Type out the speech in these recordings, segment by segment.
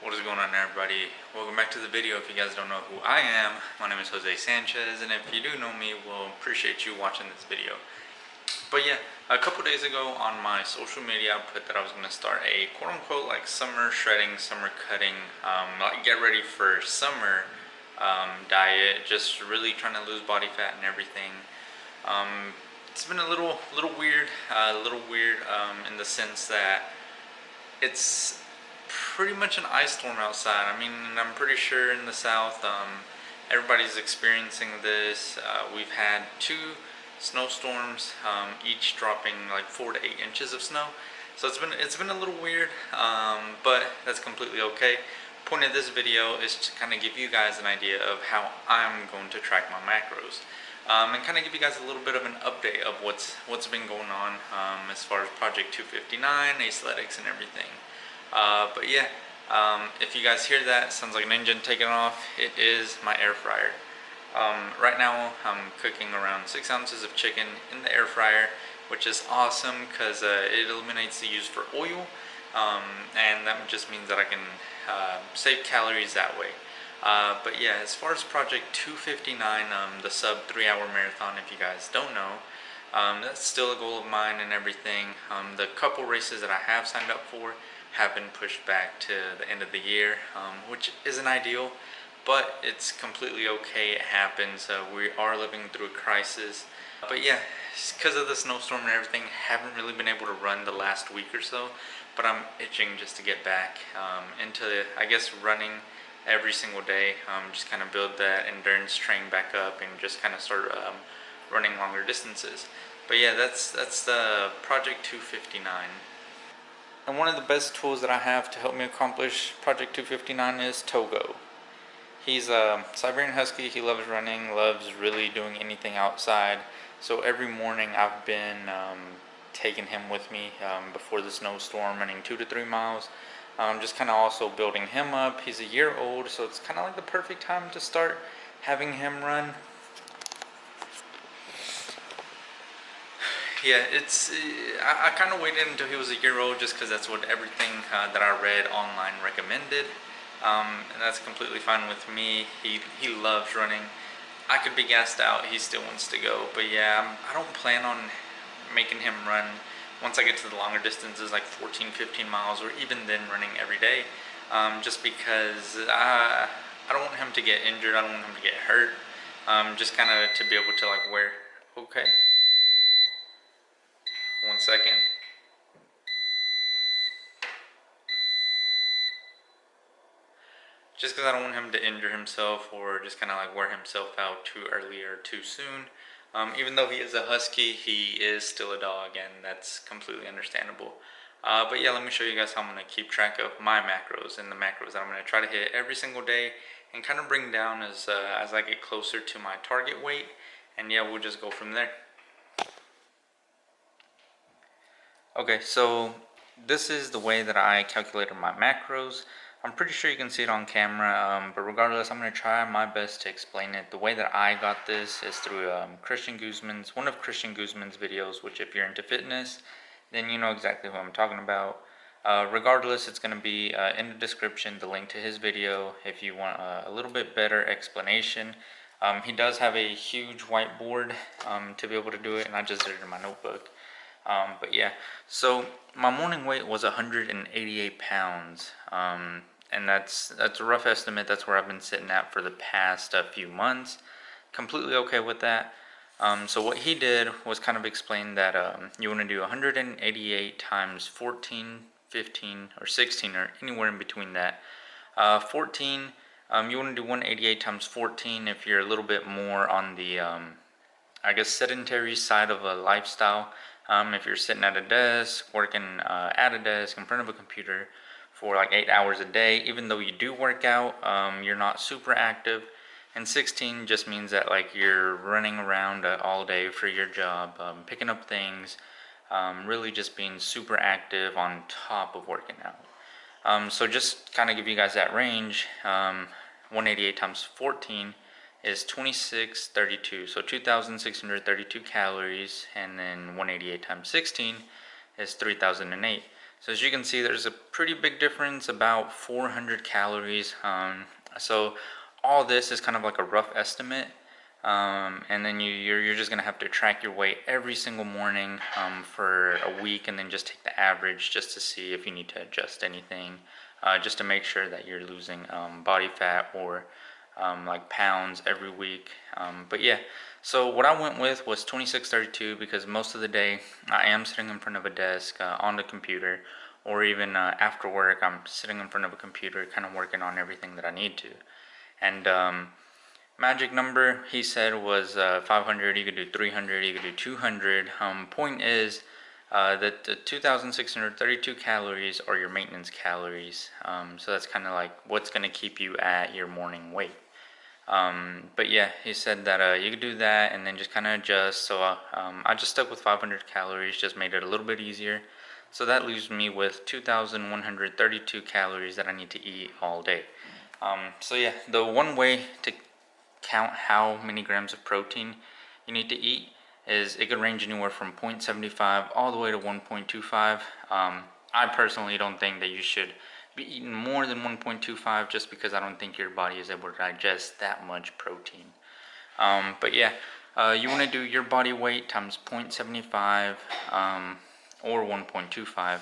What is going on, everybody? Welcome back to the video. If you guys don't know who I am, my name is Jose Sanchez, and if you do know me, we'll appreciate you watching this video. But yeah, a couple days ago on my social media, I put that I was going to start a quote-unquote like summer shredding, summer cutting, like get ready for summer diet, just really trying to lose body fat and everything. It's been a little weird, in the sense that it's pretty much an ice storm outside. I mean, I'm pretty sure in the south, everybody's experiencing this. We've had 2 snowstorms, each dropping like 4 to 8 inches of snow. So it's been a little weird, but that's completely okay. Point of this video is to kind of give you guys an idea of how I'm going to track my macros. And kind of give you guys a little bit of an update of what's been going on as far as Project 259, athletics, and everything. But yeah, if you guys hear that, sounds like an engine taking off. It is my air fryer. Right now I'm cooking around 6 ounces of chicken in the air fryer, which is awesome because it eliminates the use for oil, and that just means that I can save calories that way. But yeah, as far as Project 259, the sub 3-hour marathon, if you guys don't know, that's still a goal of mine and everything. The couple races that I have signed up for have been pushed back to the end of the year, which isn't ideal, but it's completely okay. It happens. We are living through a crisis. But yeah, because of the snowstorm and everything, haven't really been able to run the last week or so, but I'm itching just to get back into, I guess, running every single day. Just kind of build that endurance train back up and just kind of start running longer distances. But yeah, that's the Project 259. And one of the best tools that I have to help me accomplish Project 259 is Togo. He's a Siberian Husky. He loves running, loves really doing anything outside. So every morning I've been taking him with me before the snowstorm, running 2 to 3 miles. Just kind of also building him up. He's a year old, so it's kind of like the perfect time to start having him run. Yeah, I kind of waited until he was a year old just because that's what everything that I read online recommended, and that's completely fine with me. He loves running. I could be gassed out, he still wants to go, but yeah, I don't plan on making him run once I get to the longer distances, like 14, 15 miles, or even then running every day, just because I don't want him to get injured, I don't want him to get hurt, just kind of to be able to like wear, okay. 1 second. Just because I don't want him to injure himself or just kind of like wear himself out too early or too soon. Even though he is a husky, he is still a dog, and that's completely understandable. But yeah, let me show you guys how I'm going to keep track of my macros and the macros that I'm going to try to hit every single day and kind of bring down as I get closer to my target weight. And yeah, we'll just go from there. Okay, so this is the way that I calculated my macros. I'm pretty sure you can see it on camera, but regardless, I'm going to try my best to explain it. The way that I got this is through one of Christian Guzman's videos, which if you're into fitness, then you know exactly who I'm talking about. Regardless, it's going to be in the description, the link to his video, if you want a little bit better explanation. He does have a huge whiteboard to be able to do it, and I just did it in my notebook. But yeah, so my morning weight was 188 pounds, and that's a rough estimate. That's where I've been sitting at for the past few months. Completely okay with that. So what he did was kind of explain that you want to do 188 times 14, 15, or 16, or anywhere in between that. 14, you want to do 188 times 14 if you're a little bit more on the, I guess, sedentary side of a lifestyle. If you're sitting at a desk, working at a desk in front of a computer for like 8 hours a day, even though you do work out, you're not super active. And 16 just means that like you're running around all day for your job, picking up things, really just being super active on top of working out. So just kind of give you guys that range, 188 times 14 is 2632, so 2,632 calories, and then 188 times 16 is 3,008. So as you can see, there's a pretty big difference, about 400 calories. So all this is kind of like a rough estimate. And then you're just gonna have to track your weight every single morning for a week, and then just take the average just to see if you need to adjust anything, just to make sure that you're losing body fat or like pounds every week. But yeah, so what I went with was 2632 because most of the day I am sitting in front of a desk on the computer, or even after work I'm sitting in front of a computer kind of working on everything that I need to. And magic number, he said, was 500. You could do 300, you could do 200. Point is that the 2,632 calories are your maintenance calories. So that's kind of like what's going to keep you at your morning weight. But yeah, he said that you could do that and then just kind of adjust. So I just stuck with 500 calories, just made it a little bit easier. So that leaves me with 2,132 calories that I need to eat all day. So yeah, the one way to count how many grams of protein you need to eat is it could range anywhere from 0.75 all the way to 1.25. I personally don't think that you should be eating more than 1.25 just because I don't think your body is able to digest that much protein. But yeah, you want to do your body weight times 0.75 or 1.25.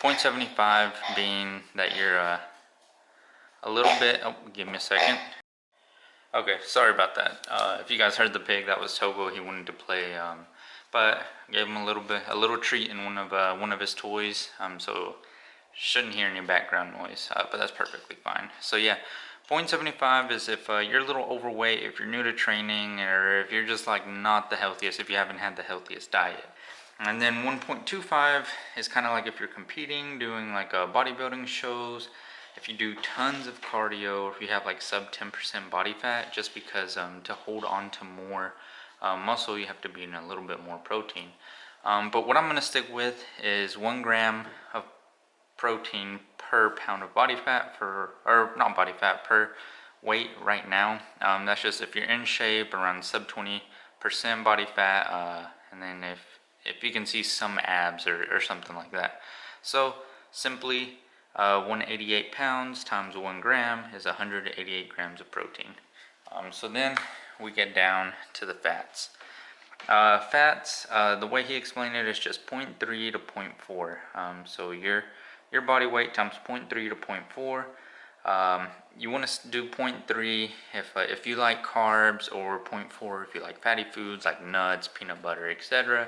0.75 being that you're a little bit, oh, give me a second. Okay, sorry about that. If you guys heard the pig, that was Togo. He wanted to play, but gave him a little treat in one of his toys. So shouldn't hear any background noise, but that's perfectly fine. So yeah, 0.75 is if you're a little overweight, if you're new to training, or if you're just like not the healthiest, if you haven't had the healthiest diet. And then 1.25 is kind of like if you're competing, doing like bodybuilding shows. If you do tons of cardio, if you have like sub 10% body fat, just because to hold on to more muscle, you have to be in a little bit more protein. But what I'm going to stick with is 1 gram of protein per pound of body fat or not body fat, per weight right now. That's just if you're in shape, around sub 20% body fat, and then if you can see some abs or something like that. So simply 188 pounds times 1 gram is 188 grams of protein. So then we get down to the fats. Fats, the way he explained it is just 0.3 to 0.4. So your body weight times 0.3 to 0.4. You want to do 0.3 if you like carbs, or 0.4 if you like fatty foods like nuts, peanut butter, etc.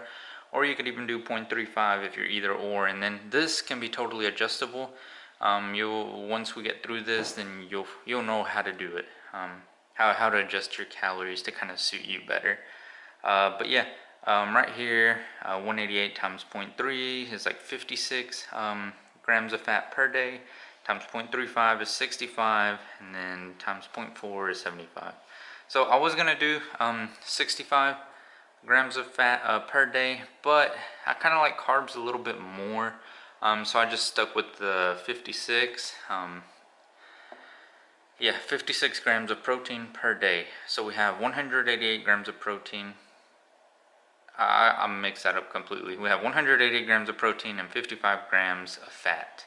Or you could even do 0.35 if you're either or, and then this can be totally adjustable. Once we get through this, then you'll know how to do it, how to adjust your calories to kind of suit you better. But yeah, right here, 188 times 0.3 is like 56 grams of fat per day, times 0.35 is 65, and then times 0.4 is 75. So I was gonna do 65 grams of fat per day, but I kind of like carbs a little bit more, so I just stuck with the 56. Yeah, 56 grams of protein per day. So we have 188 grams of protein. I mixed that up completely. We have 188 grams of protein and 55 grams of fat.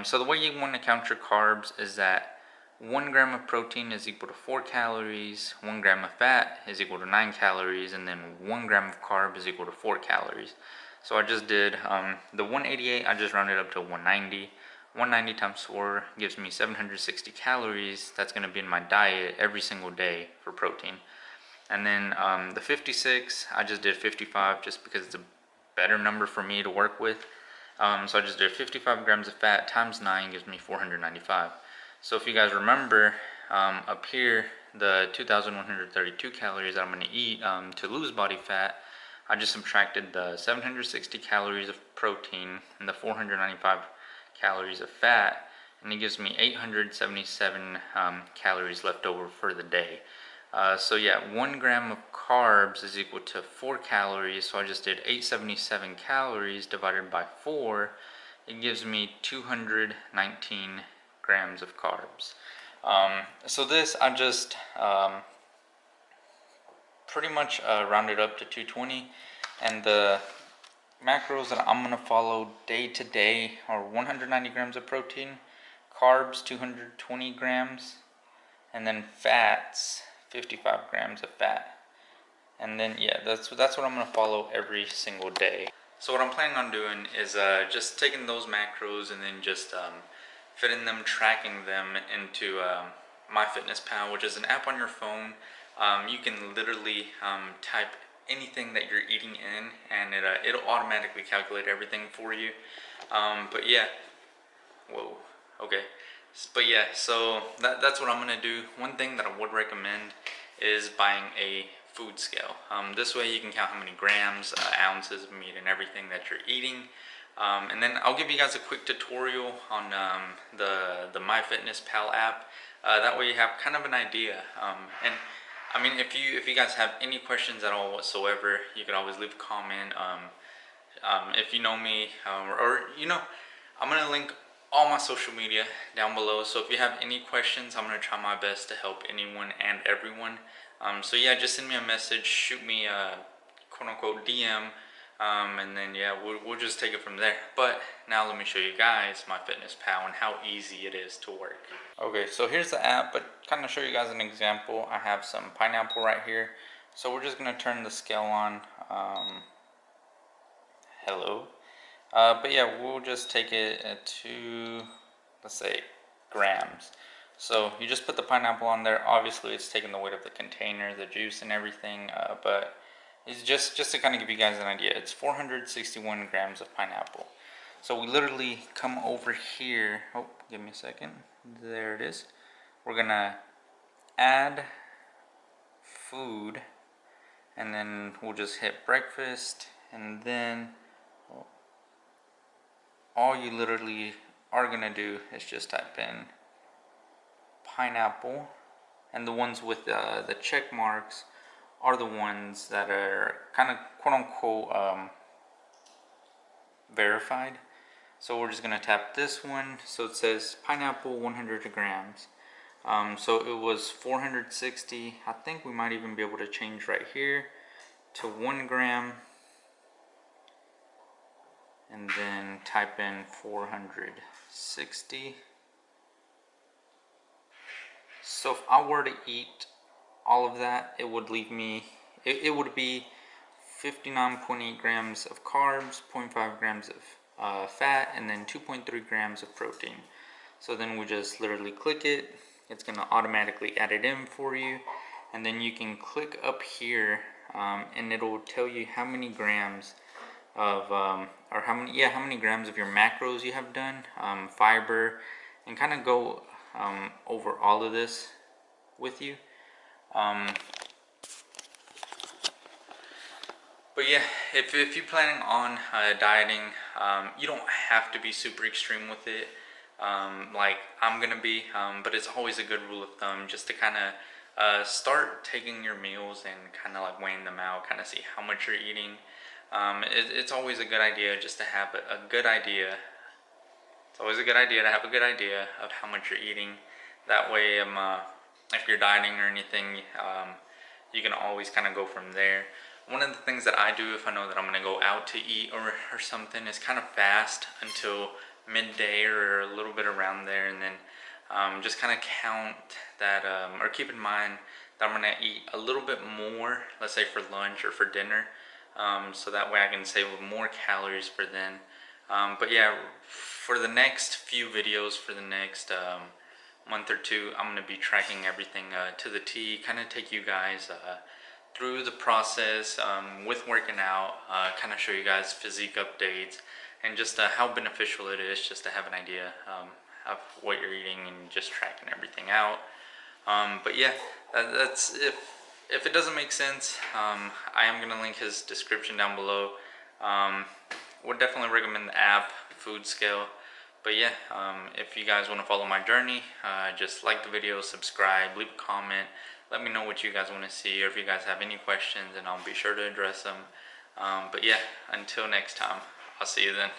So the way you want to count your carbs is that 1 gram of protein is equal to 4 calories, 1 gram of fat is equal to 9 calories, and then 1 gram of carb is equal to 4 calories. So I just did the 188, I just rounded up to 190. 190 times 4 gives me 760 calories. That's going to be in my diet every single day for protein. And then the 56, I just did 55 just because it's a better number for me to work with. So I just did 55 grams of fat times 9 gives me 495. So if you guys remember, up here, the 2,132 calories that I'm going to eat to lose body fat, I just subtracted the 760 calories of protein and the 495 calories of fat, and it gives me 877 calories left over for the day. So yeah, 1 gram of carbs is equal to 4 calories, so I just did 877 calories divided by 4. It gives me 219 grams of carbs. So this I just pretty much rounded up to 220, and the macros that I'm gonna follow day to day are 190 grams of protein, carbs 220 grams, and then fats 55 grams of fat. And then yeah, that's what I'm gonna follow every single day. So what I'm planning on doing is just taking those macros and then just fitting them, tracking them into MyFitnessPal, which is an app on your phone. You can literally type anything that you're eating in, and it'll automatically calculate everything for you. But yeah, whoa, okay. But yeah, so that's what I'm gonna do. One thing that I would recommend is buying a food scale. This way you can count how many grams, ounces of meat and everything that you're eating. And then I'll give you guys a quick tutorial on the MyFitnessPal app. That way you have kind of an idea. And I mean, if you guys have any questions at all whatsoever, you can always leave a comment. If you know me, or you know, I'm gonna link all my social media down below. So if you have any questions, I'm gonna try my best to help anyone and everyone. So yeah, just send me a message, shoot me a quote-unquote DM, and then yeah, we'll just take it from there. But now let me show you guys MyFitnessPal and how easy it is to work. Okay, so here's the app, but kind of show you guys an example. I have some pineapple right here, so we're just gonna turn the scale on. Hello. But yeah, we'll just take it to, let's say, grams. So you just put the pineapple on there. Obviously it's taking the weight of the container, the juice and everything, but it's just to kind of give you guys an idea. It's 461 grams of pineapple. So we literally come over here. Oh, give me a second. There it is. We're gonna add food, and then we'll just hit breakfast, and then all you literally are gonna do is just type in pineapple, and the ones with the check marks are the ones that are kind of quote-unquote verified. So we're just gonna tap this one. So it says pineapple 100 grams. So it was 460. I think we might even be able to change right here to 1 gram, and then type in 460. So if I were to eat all of that, it would leave me, it would be 59.8 grams of carbs, 0.5 grams of fat, and then 2.3 grams of protein. So then we just literally click it. It's gonna automatically add it in for you, and then you can click up here, and it'll tell you how many grams of or how many grams of your macros you have done, fiber, and kind of go over all of this with you. But yeah, if you're planning on dieting, you don't have to be super extreme with it, like I'm gonna be, but it's always a good rule of thumb just to kind of start taking your meals and kind of like weighing them out, kind of see how much you're eating. It's always a good idea just to have a good idea. It's always a good idea to have a good idea of how much you're eating. That way, if you're dieting or anything, you can always kind of go from there. One of the things that I do if I know that I'm going to go out to eat or something is kind of fast until midday or a little bit around there, and then just kind of count that, or keep in mind that I'm going to eat a little bit more, let's say for lunch or for dinner, so that way I can save more calories for then. But yeah, for the next few videos, for the next month or two, I'm going to be tracking everything to the T, kind of take you guys through the process with working out, kind of show you guys physique updates, and just how beneficial it is just to have an idea of what you're eating and just tracking everything out. But yeah, that's if it doesn't make sense, I am going to link his description down below. Would definitely recommend the app, Food Scale. But yeah, if you guys want to follow my journey, just like the video, subscribe, leave a comment, let me know what you guys want to see, or if you guys have any questions, and I'll be sure to address them. But yeah, until next time, I'll see you then.